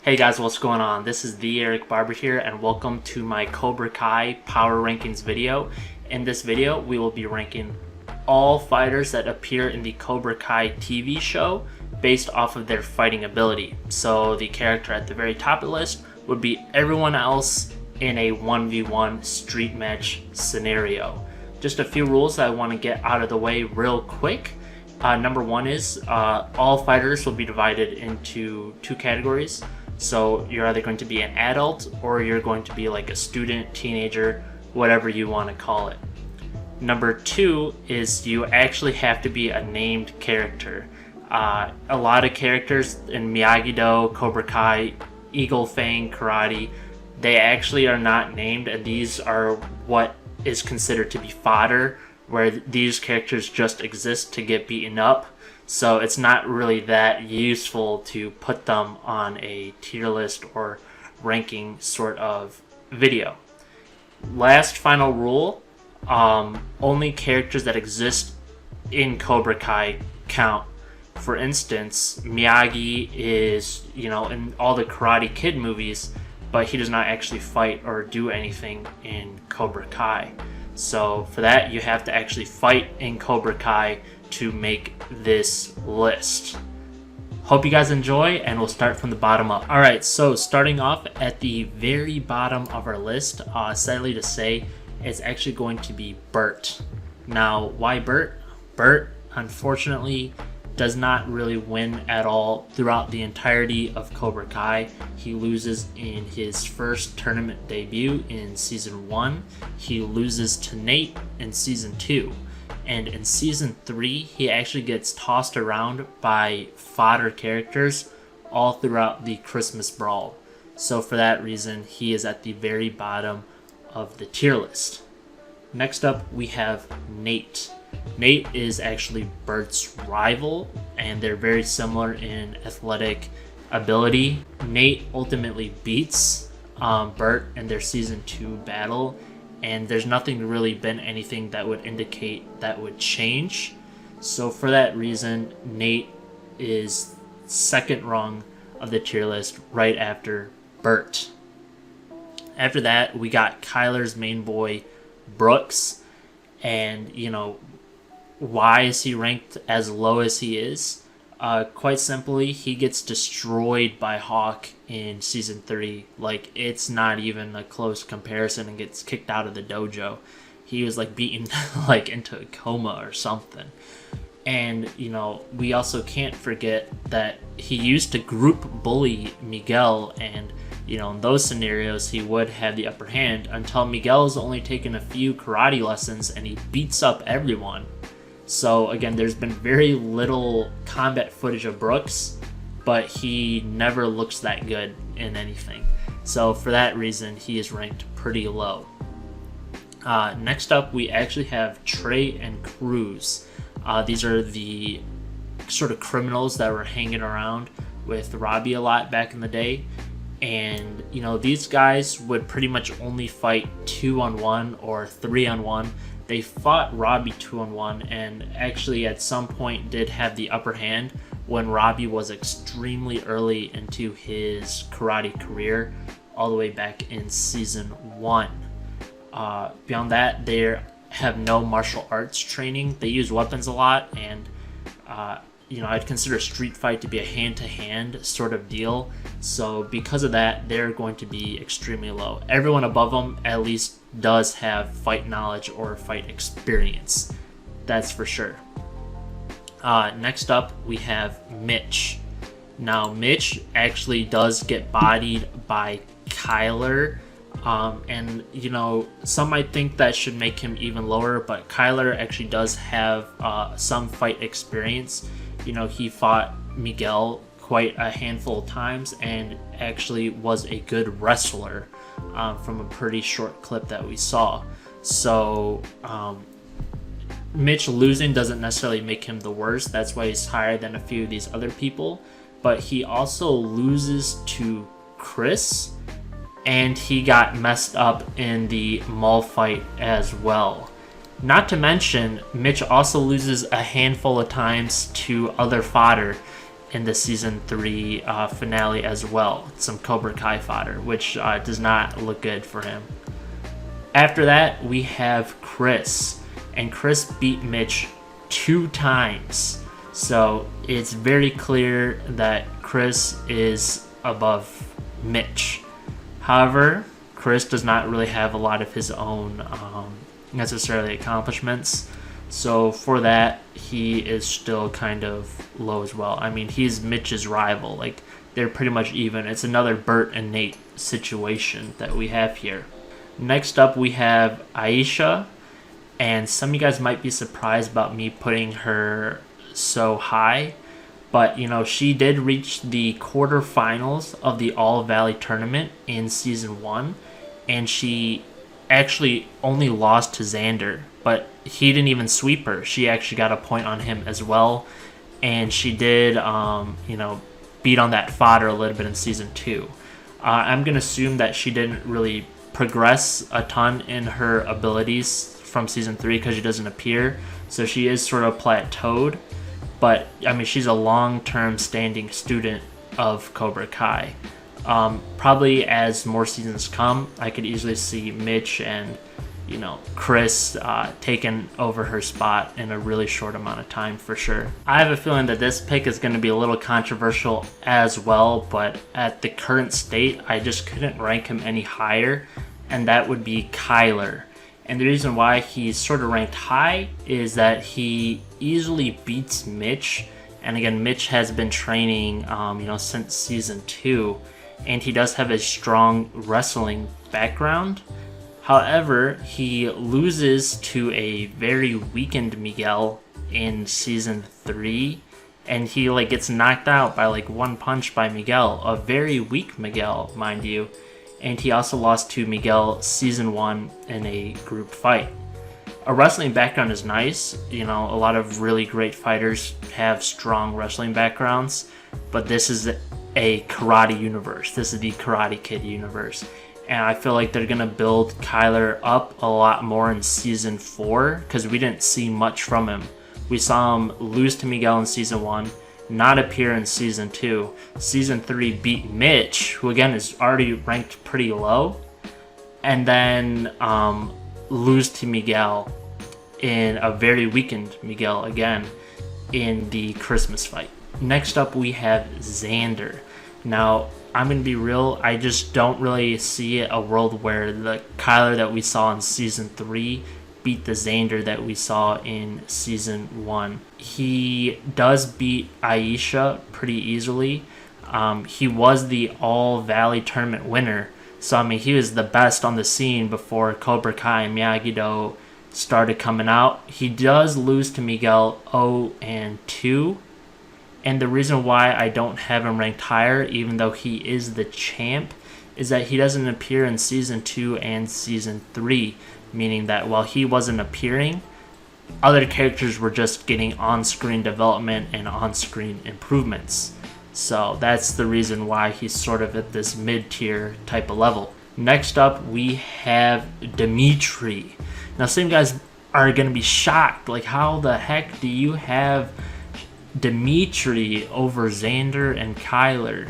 Hey guys, what's going on? This is the Eric Barber here, and welcome to my Cobra Kai Power Rankings video. In this video, we will be ranking all fighters that appear in the Cobra Kai TV show based off of their fighting ability. So the character at the very top of the list would be everyone else in a 1v1 street match scenario. Just a few rules that I want to get out of the way real quick. Number one is all fighters will be divided into two categories. So you're either going to be an adult or you're going to be like a student, teenager, whatever you want to call it. Number two is you actually have to be a named character. A lot of characters in Miyagi-Do, Cobra Kai, Eagle, Fang, Karate, they actually are not named, and these are what is considered to be fodder, where these characters just exist to get beaten up. So it's not really that useful to put them on a tier list or ranking sort of video. Last final rule, only characters that exist in Cobra Kai count. For instance, Miyagi is, in all the Karate Kid movies, but he does not actually fight or do anything in Cobra Kai. So for that, you have to actually fight in Cobra Kai to make this list. Hope you guys enjoy, and we'll start from the bottom up. Alright, so starting off at the very bottom of our list, sadly to say, it's actually going to be Bert. Now, why Bert? Bert, unfortunately, does not really win at all throughout the entirety of Cobra Kai. He loses in his first tournament debut in Season 1. He loses to Nate in Season 2. And in Season 3, he actually gets tossed around by fodder characters all throughout the Christmas Brawl. So for that reason, he is at the very bottom of the tier list. Next up, we have Nate. Nate is actually Bert's rival, and they're very similar in athletic ability. Nate ultimately beats Bert in their Season 2 battle, and there's nothing really been anything that would indicate that would change. So for that reason, Nate is second rung of the tier list right after Bert. After that, we got Kyler's main boy, Brooks, and why is he ranked as low as he is? Quite simply, he gets destroyed by Hawk in Season 3. Like, it's not even a close comparison, and gets kicked out of the dojo. He was beaten into a coma or something. And, we also can't forget that he used to group bully Miguel, and, in those scenarios, he would have the upper hand until Miguel's only taken a few karate lessons and he beats up everyone. So again, there's been very little combat footage of Brooks, but he never looks that good in anything. So for that reason, he is ranked pretty low. Next up, we actually have Trey and Cruz. These are the sort of criminals that were hanging around with Robbie a lot back in the day. And, these guys would pretty much only fight 2-on-1 or 3-on-1. They fought Robbie 2-on-1, and actually at some point did have the upper hand when Robbie was extremely early into his karate career, all the way back in Season 1. Beyond that, they have no martial arts training. They use weapons a lot, and I'd consider a street fight to be a hand-to-hand sort of deal. So because of that, they're going to be extremely low. Everyone above them at least does have fight knowledge or fight experience. That's for sure. Next up, we have Mitch. Now, Mitch actually does get bodied by Kyler. And some might think that should make him even lower, but Kyler actually does have some fight experience. He fought Miguel quite a handful of times and actually was a good wrestler from a pretty short clip that we saw. So Mitch losing doesn't necessarily make him the worst. That's why he's higher than a few of these other people. But he also loses to Chris, and he got messed up in the mall fight as well. Not to mention, Mitch also loses a handful of times to other fodder. in the season 3 finale as well. Some Cobra Kai fodder, which does not look good for him. After that, we have Chris, and Chris beat Mitch 2 times. So it's very clear that Chris is above Mitch. However, Chris does not really have a lot of his own necessarily accomplishments. So for that, he is still kind of low as well. I mean, he's Mitch's rival. Like, they're pretty much even. It's another Bert and Nate situation that we have here. Next up, we have Aisha. And some of you guys might be surprised about me putting her so high. But, you know, she did reach the quarterfinals of the All Valley tournament in season 1. And she actually only lost to Xander, but he didn't even sweep her. She actually got a point on him as well, and she did, you know, beat on that fodder a little bit in season 2. I'm gonna assume that she didn't really progress a ton in her abilities from season 3 because she doesn't appear, so she is sort of plateaued. But I mean, she's a long-term standing student of Cobra Kai. Probably as more seasons come, I could easily see Mitch and, you know, Chris taking over her spot in a really short amount of time for sure. I have a feeling that this pick is going to be a little controversial as well, but at the current state, I just couldn't rank him any higher, and that would be Kyler. And the reason why he's sort of ranked high is that he easily beats Mitch. And again, Mitch has been training, you know, since season 2. And he does have a strong wrestling background. However, he loses to a very weakened Miguel in season 3, and he like gets knocked out by like 1 punch by Miguel, a very weak Miguel, mind you. And he also lost to Miguel season 1 in a group fight. A wrestling background is nice, you know, a lot of really great fighters have strong wrestling backgrounds, but this is a karate universe. This is the Karate Kid universe. And I feel like they're going to build Kyler up a lot more in season 4 because we didn't see much from him. We saw him lose to Miguel in season 1, not appear in season 2. Season 3 beat Mitch, who again is already ranked pretty low, and then lose to Miguel in a very weakened Miguel again in the Christmas fight. Next up, we have Xander. Now, I'm going to be real, I just don't really see a world where the Kyler that we saw in Season 3 beat the Xander that we saw in Season 1. He does beat Aisha pretty easily. He was the All Valley Tournament winner, so I mean, he was the best on the scene before Cobra Kai and Miyagi-Do started coming out. He does lose to Miguel 0-2. And the reason why I don't have him ranked higher, even though he is the champ, is that he doesn't appear in Season 2 and Season 3. Meaning that while he wasn't appearing, other characters were just getting on-screen development and on-screen improvements. So that's the reason why he's sort of at this mid-tier type of level. Next up, we have Dimitri. Now, some guys are going to be shocked. Like, how the heck do you have Dimitri over Xander and Kyler?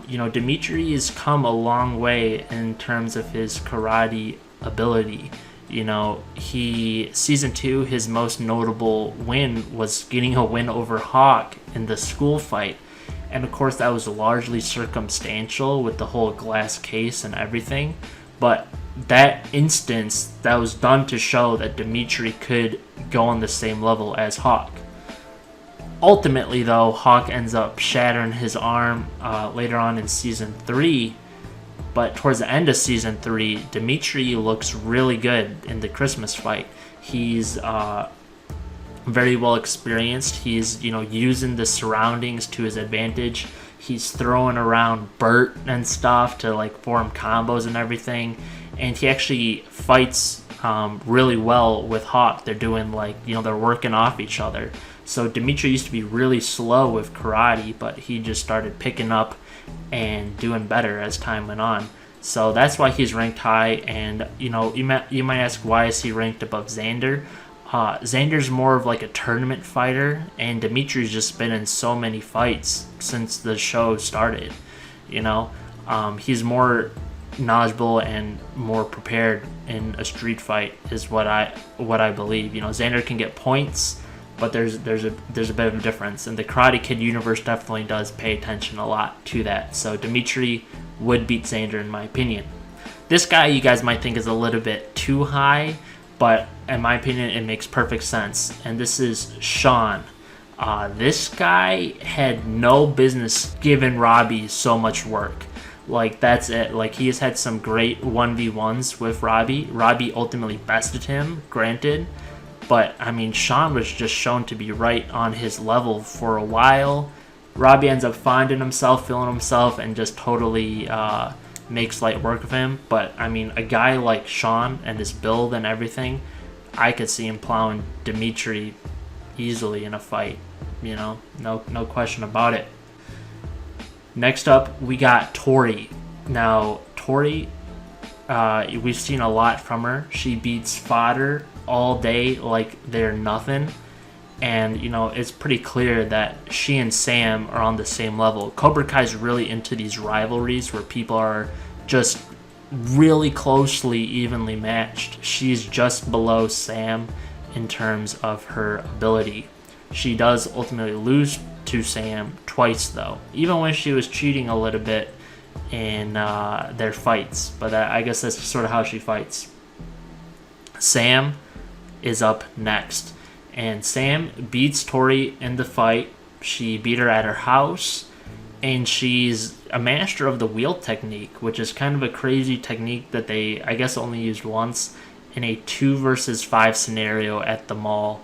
You know, Dimitri has come a long way in terms of his karate ability. You know, season 2, his most notable win was getting a win over Hawk in the school fight. And of course, that was largely circumstantial with the whole glass case and everything. But that instance, that was done to show that Dimitri could go on the same level as Hawk. Ultimately, though, Hawk ends up shattering his arm later on in Season 3. But towards the end of Season 3, Dimitri looks really good in the Christmas fight. He's very well experienced. He's, you know, using the surroundings to his advantage. He's throwing around Bert and stuff to like form combos and everything. And he actually fights really well with Hawk. They're doing like, you know, they're working off each other. So Dimitri used to be really slow with karate, but he just started picking up and doing better as time went on. So that's why he's ranked high. And, you know, you might ask, why is he ranked above Xander? Xander's more of like a tournament fighter, and Dimitri's just been in so many fights since the show started. You know, he's more knowledgeable and more prepared in a street fight is what I believe. You know, Xander can get points, but there's a bit of a difference, and the Karate Kid universe definitely does pay attention a lot to that. So Dimitri would beat Xander in my opinion. This guy you guys might think is a little bit too high, but in my opinion it makes perfect sense, and this is Sean. This guy had no business giving Robbie so much work. Like, that's it. Like, he has had some great 1v1s with Robbie. Robbie ultimately bested him, granted. But, I mean, Sean was just shown to be right on his level for a while. Robbie ends up finding himself, feeling himself, and just totally makes light work of him. But, I mean, a guy like Sean and his build and everything, I could see him plowing Dimitri easily in a fight. You know, no question about it. Next up, we got Tori. Now, Tori, we've seen a lot from her. She beats fodder all day like they're nothing. And, you know, it's pretty clear that she and Sam are on the same level. Cobra Kai's really into these rivalries where people are just really closely evenly matched. She's just below Sam in terms of her ability. She does ultimately lose to Sam twice, though, even when she was cheating a little bit in their fights. But I guess that's sort of how she fights. Sam is up next, and Sam beats Tori in the fight. She beat her at her house, and she's a master of the wheel technique, which is kind of a crazy technique that they, I guess, only used once in a 2 versus 5 scenario at the mall.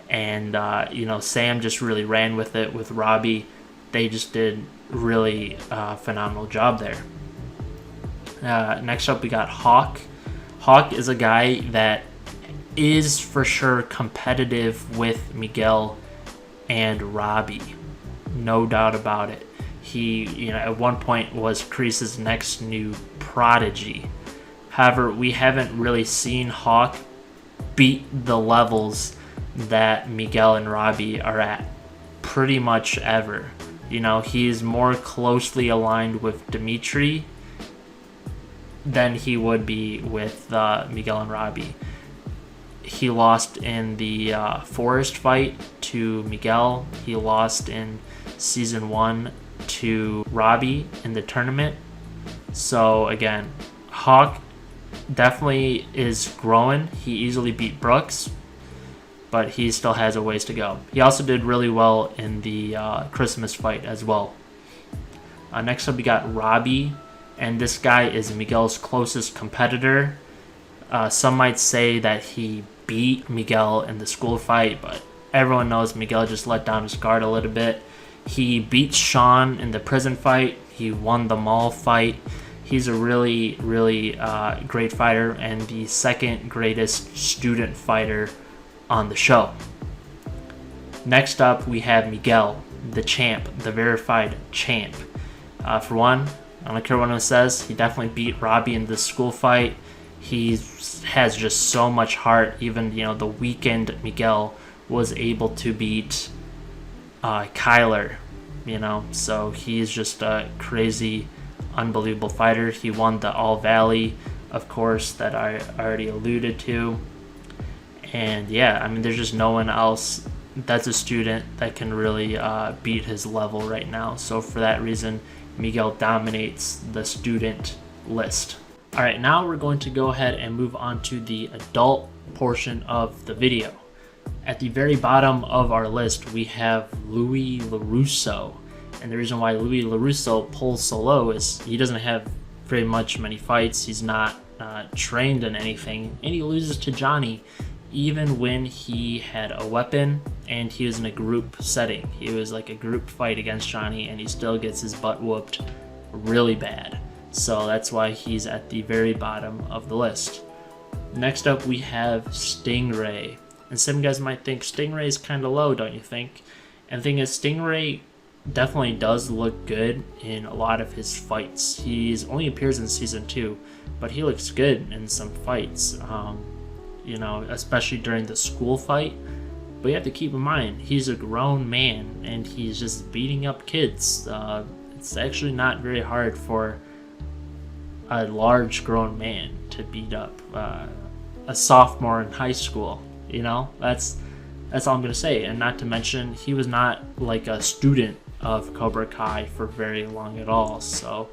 And, you know, Sam just really ran with it with Robbie. They just did really phenomenal job there. Next up, we got Hawk. Hawk is a guy that is for sure competitive with Miguel and Robbie. No doubt about it. He, you know, at one point was Kreese's next new prodigy. However, we haven't really seen Hawk beat the levels that Miguel and Robbie are at pretty much ever. You know, he's more closely aligned with Dimitri than he would be with Miguel and Robbie. He lost in the forest fight to Miguel. He lost in season 1 to Robbie in the tournament. So again, Hawk definitely is growing. He easily beat Brooks, but he still has a ways to go. He also did really well in the Christmas fight as well. Next up, we got Robbie, and this guy is Miguel's closest competitor. Some might say that he beat Miguel in the school fight, but everyone knows Miguel just let down his guard a little bit. He beat Sean in the prison fight. He won the mall fight. He's a really, really great fighter, and the second greatest student fighter on the show. Next up, we have Miguel, the champ, the verified champ. For one, I don't care what anyone says, he definitely beat Robbie in the school fight. He has just so much heart. Even, you know, the weekend Miguel was able to beat Kyler, you know, so he's just a crazy, unbelievable fighter. He won the All Valley, of course, that I already alluded to. And yeah, I mean, there's just no one else that's a student that can really beat his level right now. So for that reason, Miguel dominates the student list. All right, now we're going to go ahead and move on to the adult portion of the video. At the very bottom of our list, we have Louis LaRusso. And the reason why Louis LaRusso pulls so low is he doesn't have very many fights. He's not trained in anything, and he loses to Johnny even when he had a weapon and he was in a group setting. He was like a group fight against Johnny, and he still gets his butt whooped really bad. So that's why he's at the very bottom of the list. Next up, we have Stingray. And some guys might think Stingray is kind of low, don't you think? And the thing is, Stingray definitely does look good in a lot of his fights. He only appears in season 2, but he looks good in some fights. you know, especially during the school fight. But you have to keep in mind, he's a grown man and he's just beating up kids. It's actually not very hard for a large grown man to beat up a sophomore in high school. You know, that's all I'm gonna say. And not to mention, he was not like a student of Cobra Kai for very long at all. So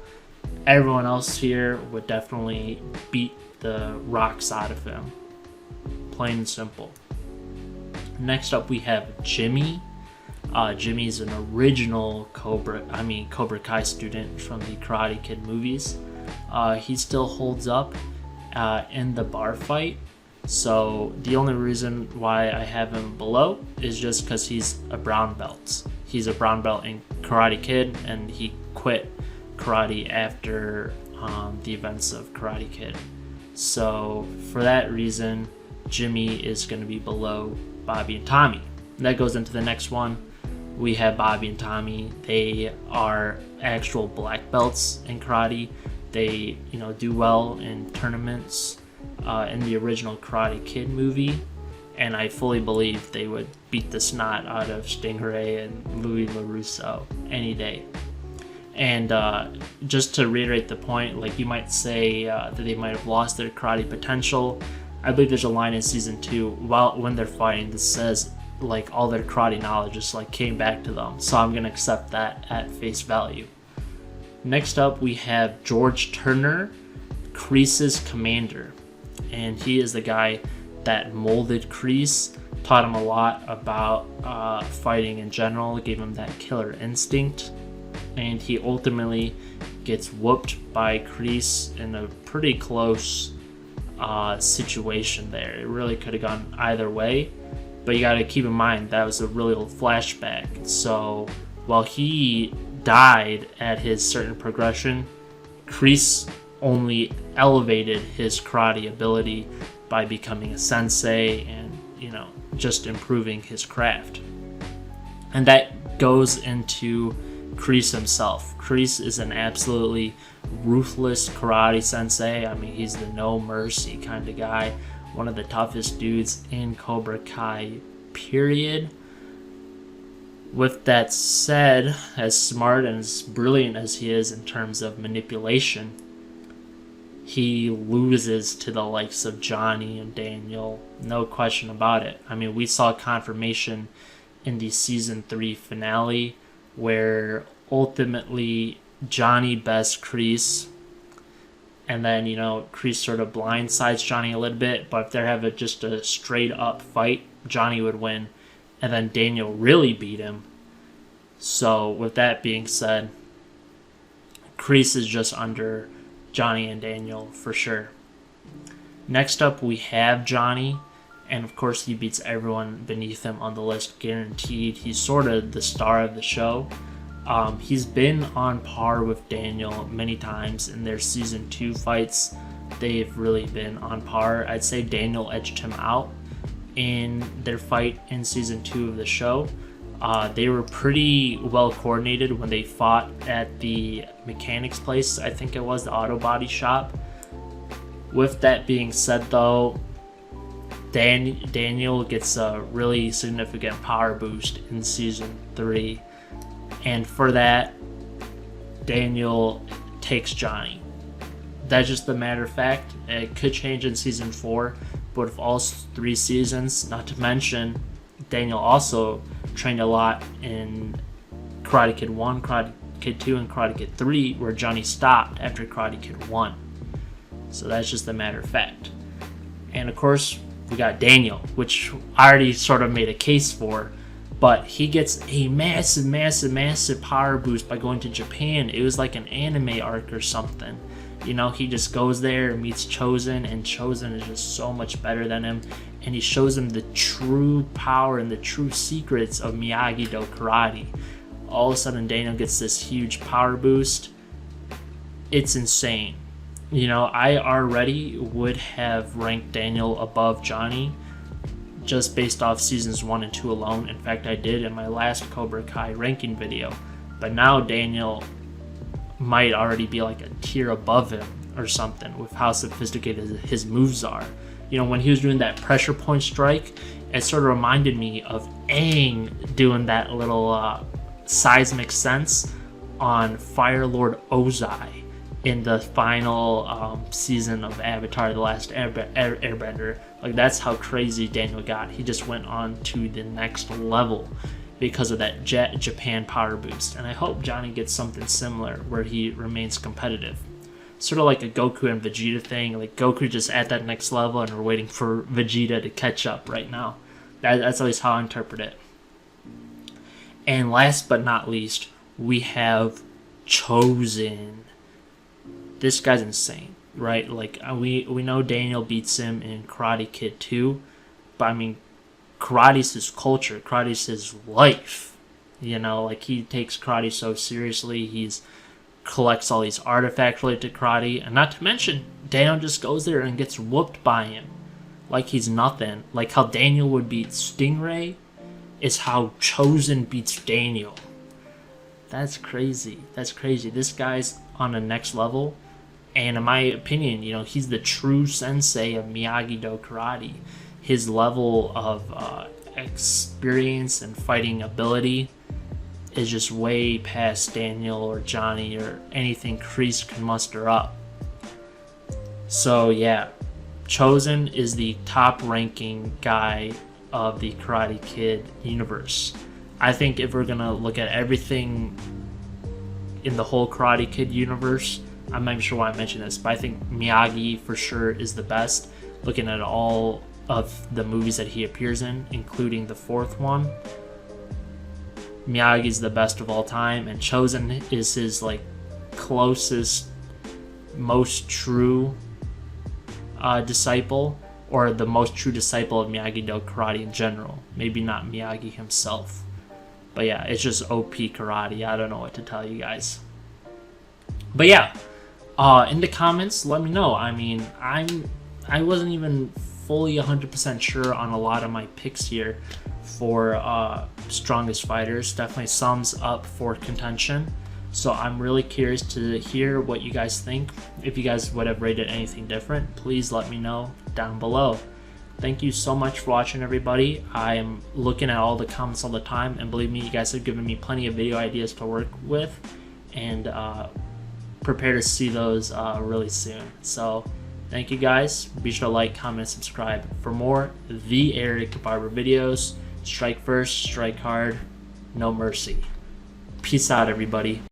everyone else here would definitely beat the rocks out of him. Plain and simple. Next up, we have Jimmy. Jimmy's an original Cobra Kai student from the Karate Kid movies. He still holds up in the bar fight. So the only reason why I have him below is just because he's a brown belt. He's a brown belt in Karate Kid, and he quit karate after the events of Karate Kid. So for that reason, Jimmy is going to be below Bobby and Tommy. And that goes into the next one. We have Bobby and Tommy. They are actual black belts in karate. They, you know, do well in tournaments in the original Karate Kid movie, and I fully believe they would beat the snot out of Stingray and Louis LaRusso any day. And just to reiterate the point, like, you might say that they might have lost their karate potential. I believe there's a line in season 2 when they're fighting that says like all their karate knowledge just like came back to them. So I'm gonna accept that at face value. Next up, we have George Turner, Kreese's commander, and he is the guy that molded Kreese, taught him a lot about fighting in general, gave him that killer instinct, and he ultimately gets whooped by Kreese in a pretty close situation there. It really could have gone either way, but you got to keep in mind that was a really old flashback. So while he died at his certain progression, Kreese only elevated his karate ability by becoming a sensei and, you know, just improving his craft. And that goes into Kreese himself. Kreese is an absolutely ruthless karate sensei. I mean, he's the no mercy kind of guy, one of the toughest dudes in Cobra Kai, period. With that said, as smart and as brilliant as he is in terms of manipulation, he loses to the likes of Johnny and Daniel, no question about it. I mean, we saw confirmation in the season 3 finale where ultimately Johnny bests Kreese, and then, you know, Kreese sort of blindsides Johnny a little bit, but if they're having just a straight up fight, Johnny would win, and then Daniel really beat him. So with that being said, Kreese is just under Johnny and Daniel for sure. Next up, we have Johnny, and of course he beats everyone beneath him on the list, guaranteed. He's sort of the star of the show. He's been on par with Daniel many times in their season 2 fights. They've really been on par. I'd say Daniel edged him out in their fight in season 2 of the show. They were pretty well coordinated when they fought at the mechanics place. I think it was the auto body shop. With that being said, though, Daniel gets a really significant power boost in season 3, and for that, Daniel takes Johnny. That's just a matter of fact. It could change in season 4, but with all 3 seasons, not to mention Daniel also trained a lot in Karate Kid 1, Karate Kid 2, and Karate Kid 3, where Johnny stopped after Karate Kid 1. So that's just a matter of fact. And of course, we got Daniel, which I already sort of made a case for, but he gets a massive power boost by going to Japan. It was like an anime arc or something. You know, he just goes there and meets Chosen, and Chosen is just so much better than him, and he shows him the true power and the true secrets of Miyagi-Do karate. All of a sudden, Daniel gets this huge power boost. It's insane. You know, I already would have ranked Daniel above Johnny just based off seasons 1 and 2 alone. In fact, I did in my last Cobra Kai ranking video. But now Daniel might already be like a tier above him or something with how sophisticated his moves are. you know, when he was doing that pressure point strike, it sort of reminded me of Aang doing that little seismic sense on Fire Lord Ozai in the final season of Avatar: The Last Airbender. Like, that's how crazy Daniel got. He just went on to the next level because of that Japan power boost. And I hope Johnny gets something similar where he remains competitive. Sort of like a Goku and Vegeta thing. Like, Goku just at that next level and we're waiting for Vegeta to catch up right now. That's always how I interpret it. And last but not least, we have Chosen. This guy's insane, right? Like, we know Daniel beats him in Karate Kid 2, but I mean, karate's his culture, karate's his life. You know, like, he takes karate so seriously. He's collects all these artifacts related to karate, and not to mention, Daniel just goes there and gets whooped by him like he's nothing. Like how Daniel would beat Stingray is how Chosen beats Daniel. That's crazy. That's crazy. This guy's on the next level. And in my opinion, you know, he's the true sensei of Miyagi-Do karate. His level of experience and fighting ability is just way past Daniel or Johnny or anything Kreese can muster up. So yeah, Chosen is the top ranking guy of the Karate Kid universe. I think if we're gonna look at everything in the whole Karate Kid universe, I'm not even sure why I mentioned this, but I think Miyagi for sure is the best. Looking at all of the movies that he appears in, including the fourth one, Miyagi's the best of all time, and Chosen is his like closest, most true disciple, or the most true disciple of Miyagi-Do karate in general. Maybe not Miyagi himself, but yeah, it's just OP karate. I don't know what to tell you guys. But yeah, in the comments, let me know. I mean, I wasn't even fully 100% sure on a lot of my picks here for strongest fighters. Definitely sums up for contention. So I'm really curious to hear what you guys think. If you guys would have rated anything different, please let me know down below. Thank you so much for watching, everybody. I am looking at all the comments all the time, and believe me, you guys have given me plenty of video ideas to work with, and prepare to see those really soon. So thank you guys. Be sure to like, comment, subscribe for more The Eric Barber videos. Strike first, strike hard, no mercy. Peace out, everybody.